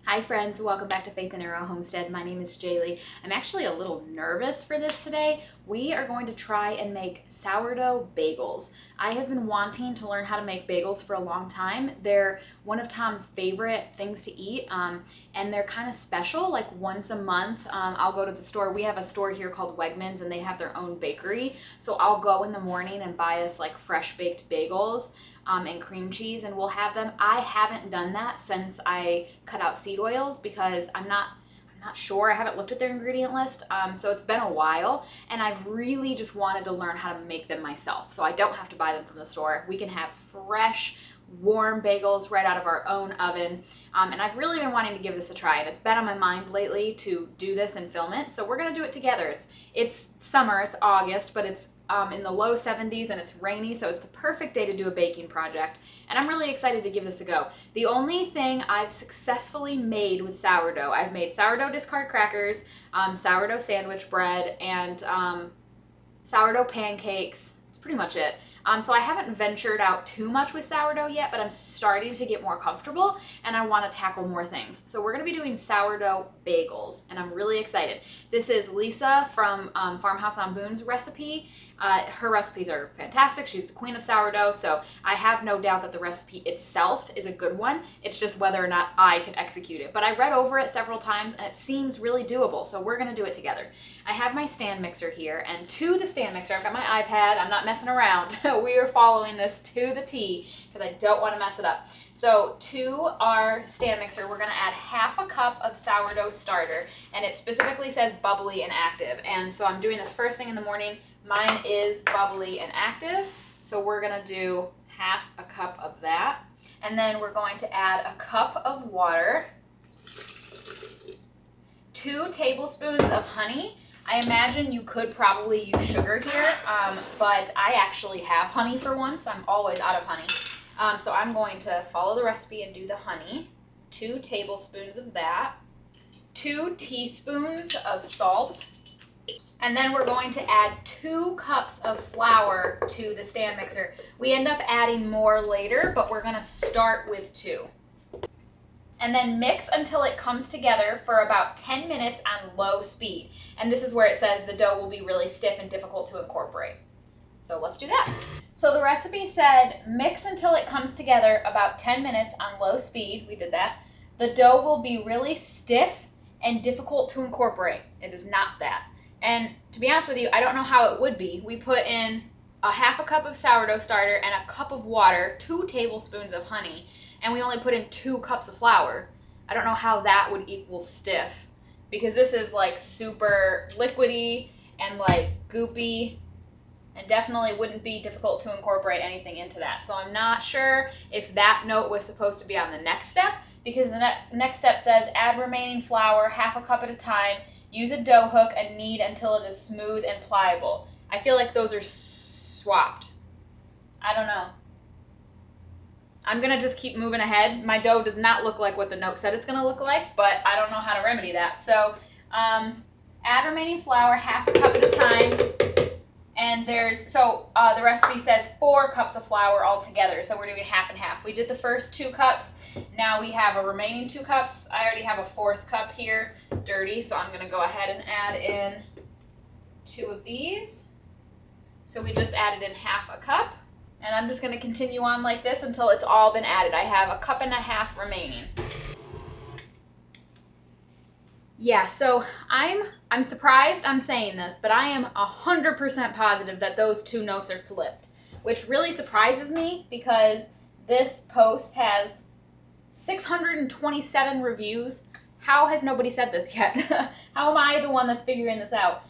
Hi friends, welcome back to Faith and Arrow Homestead. My name is Jaylee. I'm actually a little nervous for this today. We are going to try and make sourdough bagels. I have been wanting to learn how to make bagels for a long time. They're one of Tom's favorite things to eat, and they're kind of special. Like once a month, I'll go to the store. We have a store here called Wegmans, and they have their own bakery. So I'll go in the morning and buy us like fresh baked bagels. And cream cheese, and we'll have them. I haven't done that since I cut out seed oils because I'm not sure. I haven't looked at their ingredient list, so it's been a while, and I've really just wanted to learn how to make them myself, so I don't have to buy them from the store. We can have fresh, warm bagels right out of our own oven, and I've really been wanting to give this a try, and it's been on my mind lately to do this and film it, so we're gonna do it together. It's summer, it's August, but it's in the low 70s and it's rainy, so it's the perfect day to do a baking project, and I'm really excited to give this a go. The only thing I've successfully made with sourdough, I've made sourdough discard crackers, sourdough sandwich bread, and sourdough pancakes. It's pretty much it. So I haven't ventured out too much with sourdough yet, but I'm starting to get more comfortable and I want to tackle more things. So we're going to be doing sourdough bagels, and I'm really excited. This is Lisa from Farmhouse on Boone's recipe. Her recipes are fantastic. She's the queen of sourdough, so I have no doubt that the recipe itself is a good one. It's just whether or not I can execute it. But I read over it several times and it seems really doable, so we're going to do it together. I have my stand mixer here, and to the stand mixer, I've got my iPad. I'm not messing around. We are following this to the T because I don't want to mess it up. So to our stand mixer, we're going to add half a cup of sourdough starter, and it specifically says bubbly and active. And so I'm doing this first thing in the morning. Mine is bubbly and active, so we're going to do half a cup of that. And then we're going to add a cup of water, 2 tablespoons of honey. I imagine you could probably use sugar here, but I actually have honey for once. I'm always out of honey. So I'm going to follow the recipe and do the honey. 2 tablespoons of that. 2 teaspoons of salt. And then we're going to add 2 cups of flour to the stand mixer. We end up adding more later, but we're going to start with 2. And then mix until it comes together for about 10 minutes on low speed. And this is where it says the dough will be really stiff and difficult to incorporate. So let's do that. So the recipe said mix until it comes together about 10 minutes on low speed. We did that. The dough will be really stiff and difficult to incorporate. It is not that. And to be honest with you, I don't know how it would be. We put in a half a cup of sourdough starter and a cup of water, 2 tablespoons of honey, and we only put in 2 cups of flour. I don't know how that would equal stiff, because this is like super liquidy and like goopy, and definitely wouldn't be difficult to incorporate anything into that. So I'm not sure if that note was supposed to be on the next step, because the next step says add remaining flour half a cup at a time, use a dough hook, and knead until it is smooth and pliable. I feel like those are swapped. I don't know. I'm going to just keep moving ahead. My dough does not look like what the note said it's going to look like, but I don't know how to remedy that. So add remaining flour half a cup at a time. And the recipe says 4 cups of flour altogether. So we're doing half and half. We did the first 2 cups. Now we have a remaining 2 cups. I already have a 4th cup here, dirty. So I'm going to go ahead and add in 2 of these. So we just added in half a cup. And I'm just going to continue on like this until it's all been added. I have a cup and a half remaining. Yeah, so I'm surprised I'm saying this, but I am 100% positive that those 2 notes are flipped, which really surprises me because this post has 627 reviews. How has nobody said this yet? How am I the one that's figuring this out?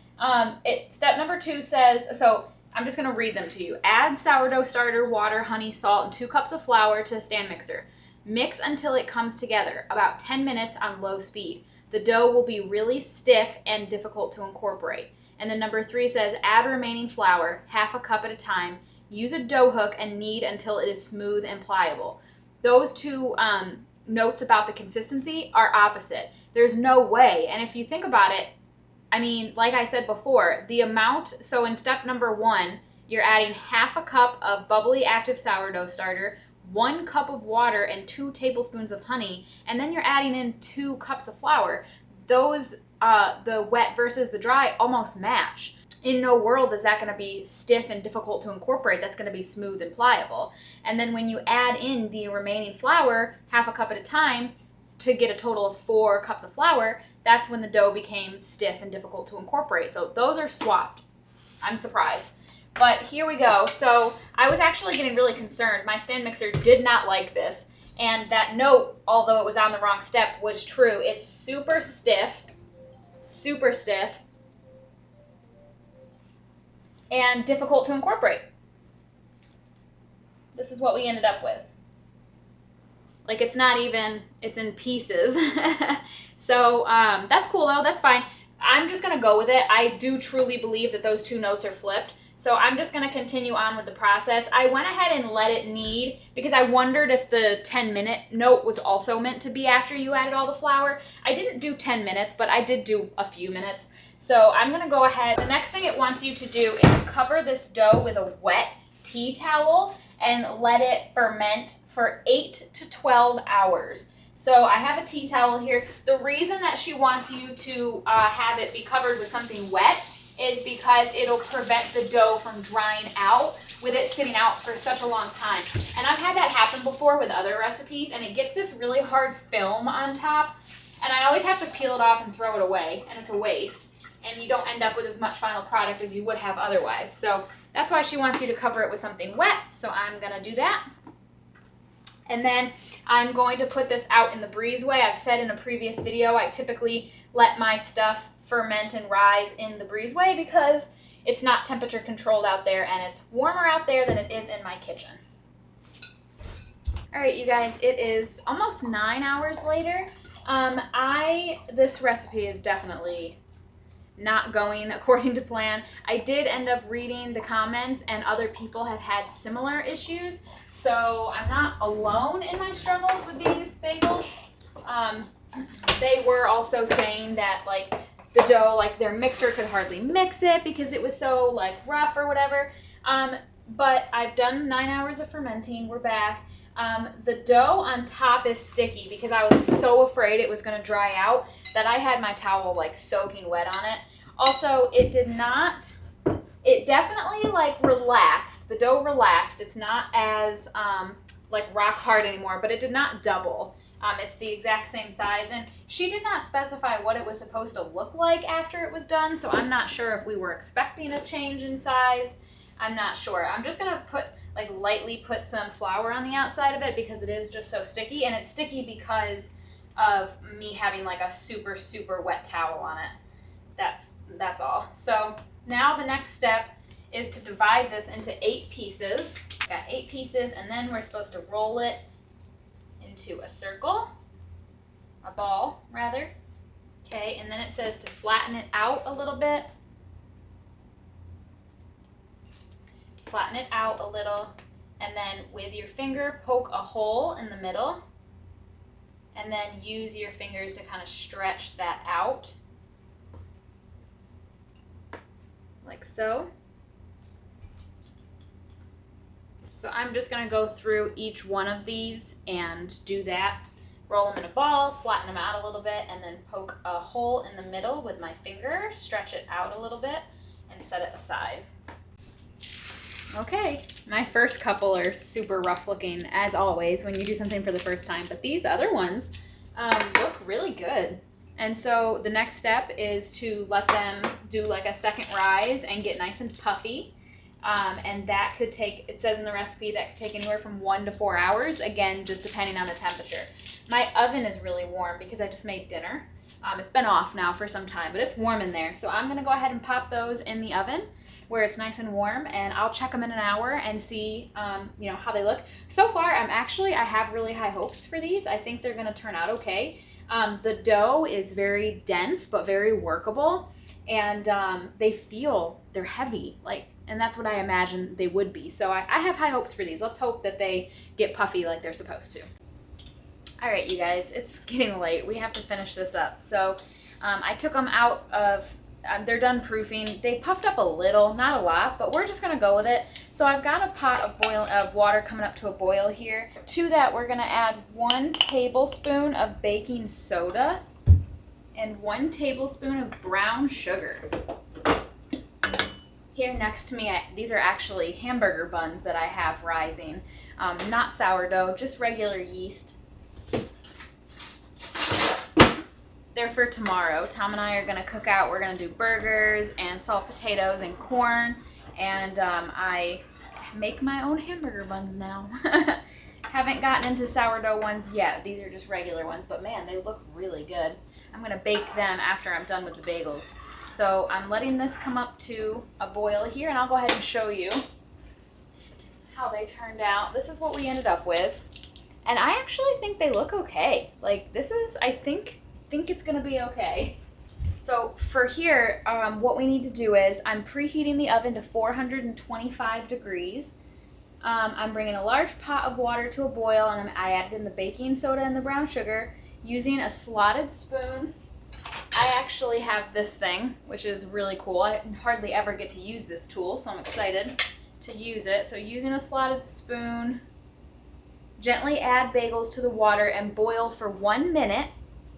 Step number 2 says, so I'm just going to read them to you. Add sourdough starter, water, honey, salt, and 2 cups of flour to a stand mixer. Mix until it comes together, about 10 minutes on low speed. The dough will be really stiff and difficult to incorporate. And then number 3 says add remaining flour, half a cup at a time. Use a dough hook and knead until it is smooth and pliable. Those 2 notes about the consistency are opposite. There's no way. And if you think about it, I mean, like I said before, the amount, so in step number 1, you're adding half a cup of bubbly active sourdough starter, 1 cup of water and 2 tablespoons of honey, and then you're adding in 2 cups of flour. Those, the wet versus the dry, almost match. In no world is that going to be stiff and difficult to incorporate. That's going to be smooth and pliable. And then when you add in the remaining flour, half a cup at a time, to get a total of 4 cups of flour, that's when the dough became stiff and difficult to incorporate. So those are swapped. I'm surprised. But here we go. So I was actually getting really concerned. My stand mixer did not like this. And that note, although it was on the wrong step, was true. It's super stiff, and difficult to incorporate. This is what we ended up with. Like, it's not even, it's in pieces. So that's cool though, that's fine. I'm just gonna go with it. I do truly believe that those 2 notes are flipped. So I'm just gonna continue on with the process. I went ahead and let it knead because I wondered if the 10-minute note was also meant to be after you added all the flour. I didn't do 10 minutes, but I did do a few minutes. So I'm gonna go ahead. The next thing it wants you to do is cover this dough with a wet tea towel and let it ferment for 8 to 12 hours. So I have a tea towel here. The reason that she wants you to have it be covered with something wet is because it'll prevent the dough from drying out with it sitting out for such a long time. And I've had that happen before with other recipes, and it gets this really hard film on top, and I always have to peel it off and throw it away, and it's a waste. And you don't end up with as much final product as you would have otherwise. So that's why she wants you to cover it with something wet. So I'm gonna do that. And then I'm going to put this out in the breezeway. I've said in a previous video, I typically let my stuff ferment and rise in the breezeway because it's not temperature controlled out there and it's warmer out there than it is in my kitchen. All right, you guys, it is almost 9 hours later. This recipe is definitely not going according to plan. I did end up reading the comments and other people have had similar issues. So I'm not alone in my struggles with these bagels. They were also saying that like the dough, like their mixer could hardly mix it because it was so like rough or whatever. But I've done 9 hours of fermenting. We're back. The dough on top is sticky because I was so afraid it was going to dry out that I had my towel like soaking wet on it. Also, it definitely like relaxed. The dough relaxed. It's not as like rock hard anymore, but it did not double. It's the exact same size, and she did not specify what it was supposed to look like after it was done, so I'm not sure if we were expecting a change in size. I'm not sure. I'm just gonna lightly put some flour on the outside of it because it is just so sticky, and it's sticky because of me having like a super, super wet towel on it. That's all. So now the next step is to divide this into 8 pieces. Got 8 pieces, and then we're supposed to roll it into a circle, a ball rather. Okay, and then it says to flatten it out a little bit. Flatten it out a little, and then with your finger poke a hole in the middle, and then use your fingers to kind of stretch that out, like so. So I'm just going to go through each one of these and do that. Roll them in a ball, flatten them out a little bit, and then poke a hole in the middle with my finger, stretch it out a little bit, and set it aside. Okay, my first couple are super rough looking, as always, when you do something for the first time, but these other ones look really good. And so the next step is to let them do like a second rise and get nice and puffy. And that could take, it says in the recipe, that could take anywhere from 1 to 4 hours, again, just depending on the temperature. My oven is really warm because I just made dinner. It's been off now for some time, but it's warm in there. So I'm going to go ahead and pop those in the oven where it's nice and warm, and I'll check them in an hour and see you know, how they look. So far, I have really high hopes for these. I think they're going to turn out okay. The dough is very dense, but very workable, and they're heavy, and that's what I imagine they would be. So I have high hopes for these. Let's hope that they get puffy like they're supposed to. All right, you guys, it's getting late. We have to finish this up. So I took them out of, they're done proofing. They puffed up a little, not a lot, but we're just gonna go with it. So I've got a pot of water coming up to a boil here. To that, we're gonna add 1 tablespoon of baking soda and 1 tablespoon of brown sugar. Here next to me, these are actually hamburger buns that I have rising. Not sourdough, just regular yeast. They're for tomorrow. Tom and I are gonna cook out. We're gonna do burgers and salt potatoes and corn. And I make my own hamburger buns now. Haven't gotten into sourdough ones yet. These are just regular ones, but man, they look really good. I'm gonna bake them after I'm done with the bagels. So I'm letting this come up to a boil here, and I'll go ahead and show you how they turned out. This is what we ended up with. And I actually think they look okay. Like this is, I think it's gonna be okay. So for here, what we need to do is I'm preheating the oven to 425 degrees. I'm bringing a large pot of water to a boil, and I added in the baking soda and the brown sugar using a slotted spoon. I actually have this thing, which is really cool. I hardly ever get to use this tool, so I'm excited to use it. So using a slotted spoon, gently add bagels to the water and boil for 1 minute,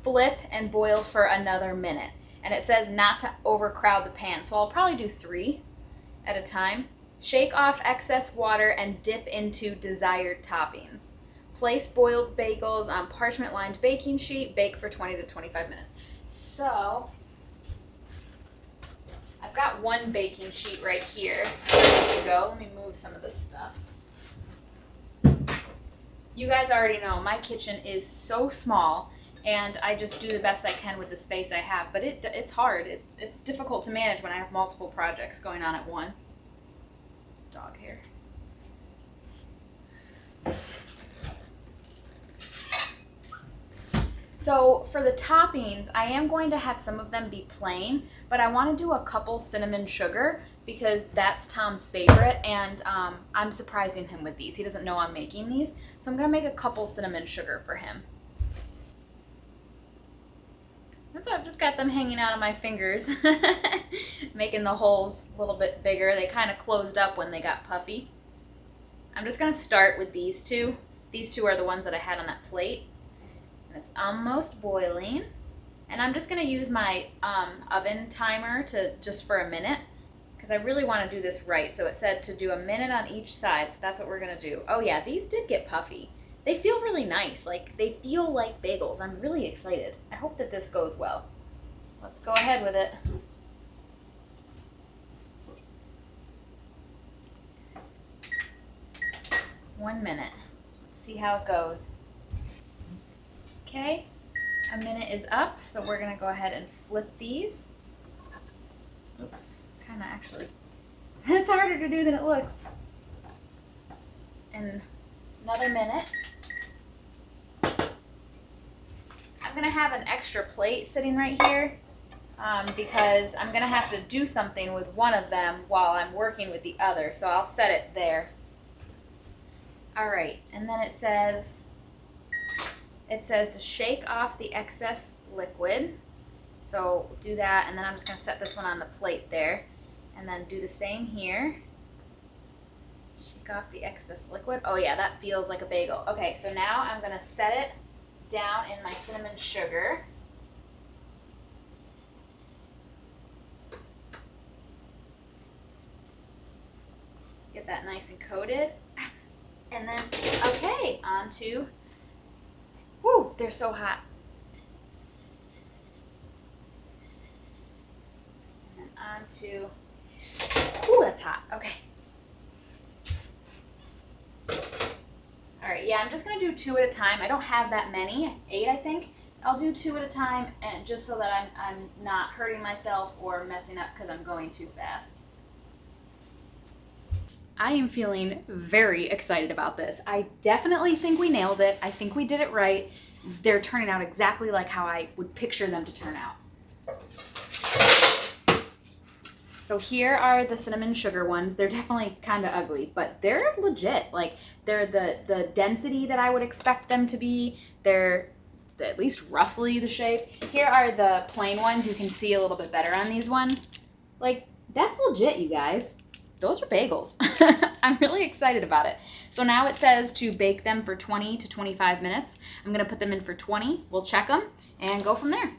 flip and boil for another minute. And it says not to overcrowd the pan, so I'll probably do 3 at a time. Shake off excess water and dip into desired toppings. Place boiled bagels on parchment-lined baking sheet. Bake for 20 to 25 minutes. So, I've got 1 baking sheet right here ready to go. Let me move some of this stuff. You guys already know my kitchen is so small, and I just do the best I can with the space I have. But it's hard. It's difficult to manage when I have multiple projects going on at once. Dog hair. So for the toppings, I am going to have some of them be plain, but I want to do a couple cinnamon sugar because that's Tom's favorite, and I'm surprising him with these. He doesn't know I'm making these, so I'm going to make a couple cinnamon sugar for him. So I've just got them hanging out of my fingers, making the holes a little bit bigger. They kind of closed up when they got puffy. I'm just going to start with these two. These two are the ones that I had on that plate. And it's almost boiling. And I'm just going to use my oven timer just for a minute because I really want to do this right. So it said to do a minute on each side, so that's what we're going to do. Oh yeah, these did get puffy. They feel really nice. Like, they feel like bagels. I'm really excited. I hope that this goes well. Let's go ahead with it. One minute. Let's see how it goes. Okay, a minute is up, so we're gonna go ahead and flip these. Oops, kind of actually, it's harder to do than it looks. And another minute. I'm gonna have an extra plate sitting right here because I'm gonna have to do something with one of them while I'm working with the other, so I'll set it there. All right, and then it says to shake off the excess liquid. So do that, and then I'm just gonna set this one on the plate there, and then do the same here. Shake off the excess liquid. Oh yeah, that feels like a bagel. Okay, so now I'm gonna set it down in my cinnamon sugar. Get that nice and coated. And then, okay, on to, whoo, they're so hot. And then on to, ooh, that's hot, okay. All right, yeah, I'm just gonna do 2 at a time. I don't have that many, 8 I think. I'll do 2 at a time, and just so that I'm not hurting myself or messing up because I'm going too fast. I am feeling very excited about this. I definitely think we nailed it. I think we did it right. They're turning out exactly like how I would picture them to turn out. So here are the cinnamon sugar ones. They're definitely kind of ugly, but they're legit. Like, they're the density that I would expect them to be. They're at least roughly the shape. Here are the plain ones. You can see a little bit better on these ones. Like, that's legit, you guys. those are bagels. I'm really excited about it. So now it says to bake them for 20 to 25 minutes. I'm gonna put them in for 20. We'll check them and go from there.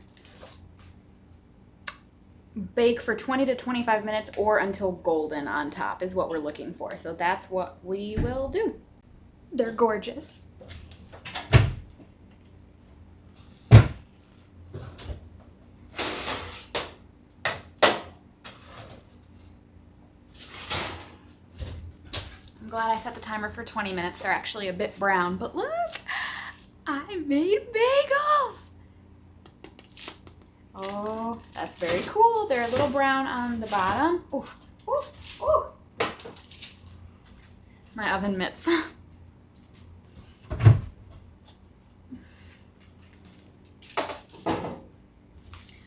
Bake for 20 to 25 minutes or until golden on top is what we're looking for. So that's what we will do. They're gorgeous. I'm glad I set the timer for 20 minutes. They're actually a bit brown, but look, I made bagels. Oh, that's very cool. They're a little brown on the bottom. Ooh, ooh, ooh. My oven mitts.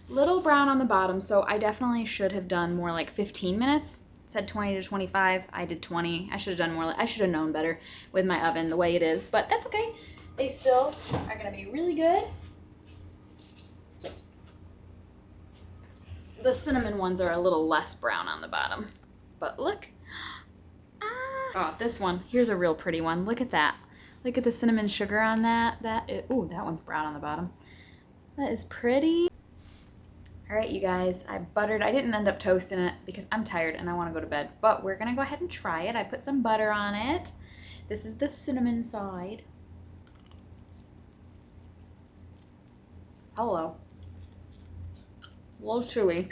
Little brown on the bottom, so I definitely should have done more like 15 minutes. It said 20 to 25. I did 20. I should have done more. I should have known better with my oven the way it is, but that's okay. They still are going to be really good. The cinnamon ones are a little less brown on the bottom, but look. Oh, this one. Here's a real pretty one. Look at that. Look at the cinnamon sugar on that. Ooh, that one's brown on the bottom. That is pretty. All right, you guys, I didn't end up toasting it because I'm tired and I want to go to bed, but we're going to go ahead and try it. I put some butter on it. This is the cinnamon side. Hello. A little chewy.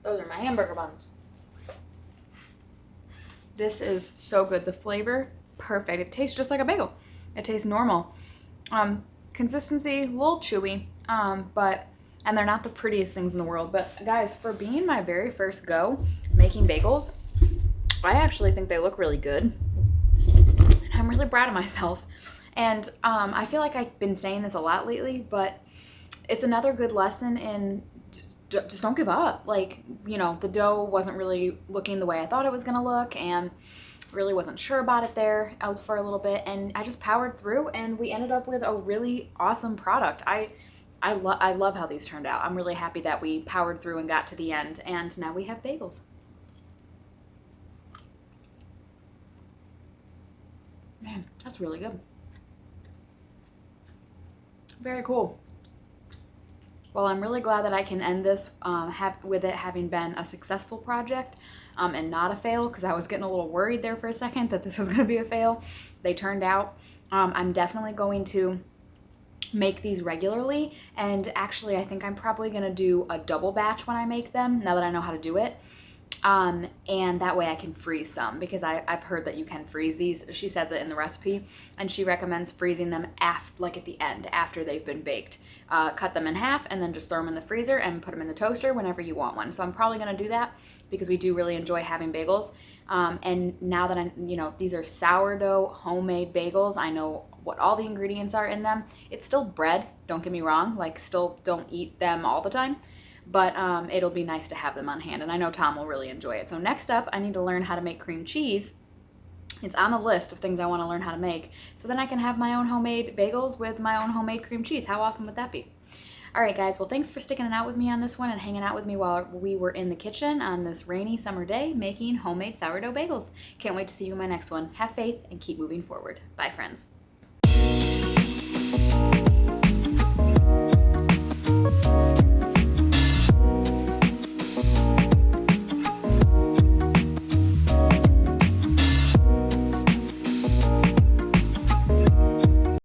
Those are my hamburger buns. This is so good. The flavor, perfect. It tastes just like a bagel. It tastes normal. Consistency, a little chewy, and they're not the prettiest things in the world. But guys, for being my very first go making bagels, I actually think they look really good. I'm really proud of myself. And I feel like I've been saying this a lot lately, but it's another good lesson in just don't give up. Like, you know, the dough wasn't really looking the way I thought it was going to look, and really wasn't sure about it there for a little bit, and I just powered through and we ended up with a really awesome product. I love how these turned out. I'm really happy that we powered through and got to the end, and now we have bagels. Man, that's really good. Very cool. Well, I'm really glad that I can end this with it having been a successful project and not a fail, because I was getting a little worried there for a second that this was going to be a fail. They turned out. I'm definitely going to make these regularly, and actually I think I'm probably going to do a double batch when I make them, now that I know how to do it. And that way I can freeze some, because I've heard that you can freeze these. She says it in the recipe, and she recommends freezing them like at the end, after they've been baked. Cut them in half and then just throw them in the freezer and put them in the toaster whenever you want one. So I'm probably going to do that because we do really enjoy having bagels. And now that these are sourdough homemade bagels, I know what all the ingredients are in them. It's still bread, don't get me wrong, like still don't eat them all the time. But it'll be nice to have them on hand, and I know Tom will really enjoy it. So next up, I need to learn how to make cream cheese. It's on the list of things I want to learn how to make, so then I can have my own homemade bagels with my own homemade cream cheese. How awesome would that be? All right, guys, well, thanks for sticking it out with me on this one and hanging out with me while we were in the kitchen on this rainy summer day making homemade sourdough bagels. Can't wait to see you in my next one. Have faith and keep moving forward. Bye, friends.